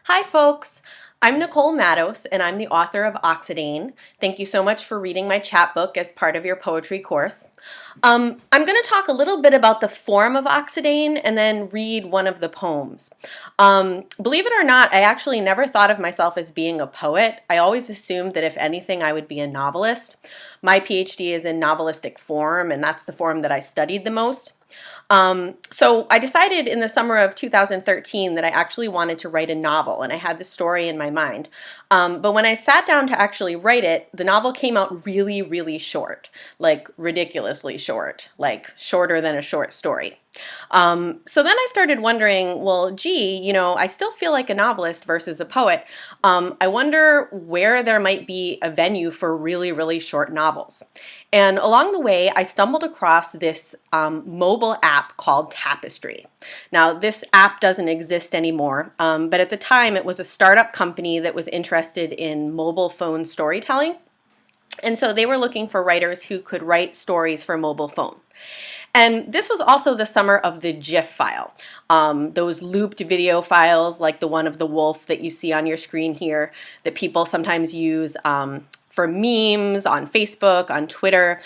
Hi folks, I'm Nicole Matos and I'm the author of Oxidane. Thank you so much for reading my chapbook as part of your poetry course. I'm going to talk a little bit about the form of Oxidane and then read one of the poems. Believe it or not, I actually never thought of myself as being a poet. I always assumed that if anything I would be a novelist. My PhD is in novelistic form and that's the form that I studied the most. So I decided in the summer of 2013 that I actually wanted to write a novel, and I had the story in my mind. But when I sat down to actually write it, the novel came out really, really short, like ridiculously short, like shorter than a short story. So then I started wondering, well, gee, I still feel like a novelist versus a poet. I wonder where there might be a venue for really, really short novels. And along the way, I stumbled across this mobile app called Tapestry. Now, this app doesn't exist anymore, but at the time it was a startup company that was interested in mobile phone storytelling. And so they were looking for writers who could write stories for mobile phone. And this was also the summer of the GIF file, those looped video files like the one of the wolf that you see on your screen here that people sometimes use for memes on Facebook, on Twitter.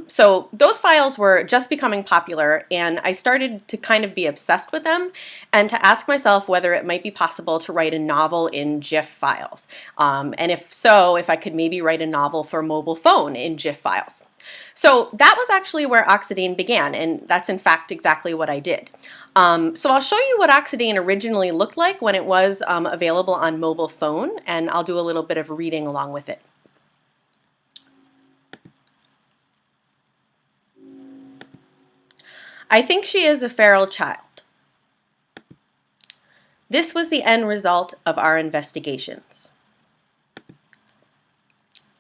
So those files were just becoming popular, and I started to kind of be obsessed with them and to ask myself whether it might be possible to write a novel in GIF files. And if so, if I could maybe write a novel for mobile phone in GIF files. So that was actually where Oxidane began, and that's in fact exactly what I did. So I'll show you what Oxidane originally looked like when it was available on mobile phone, and I'll do a little bit of reading along with it. I think she is a feral child. This was the end result of our investigations.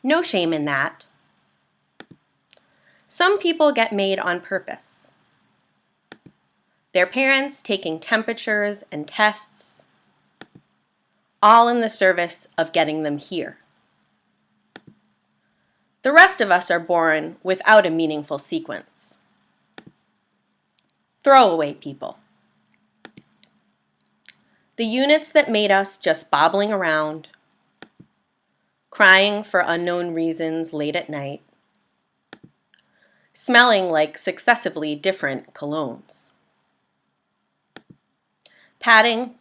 No shame in that. Some people get made on purpose. Their parents taking temperatures and tests, all in the service of getting them here. The rest of us are born without a meaningful sequence. Throwaway people. The units that made us just bobbling around, crying for unknown reasons late at night, smelling like successively different colognes. Patting,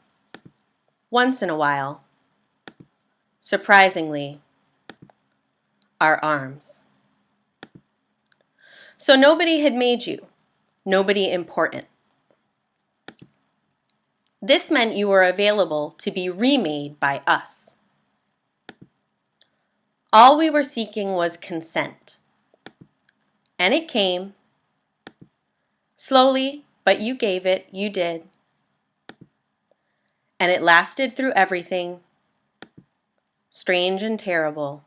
once in a while, surprisingly, our arms. So nobody had made you, nobody important. This meant you were available to be remade by us. All we were seeking was consent. And it came. Slowly, but you gave it, you did. And it lasted through everything, strange and terrible,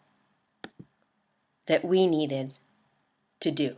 that we needed to do.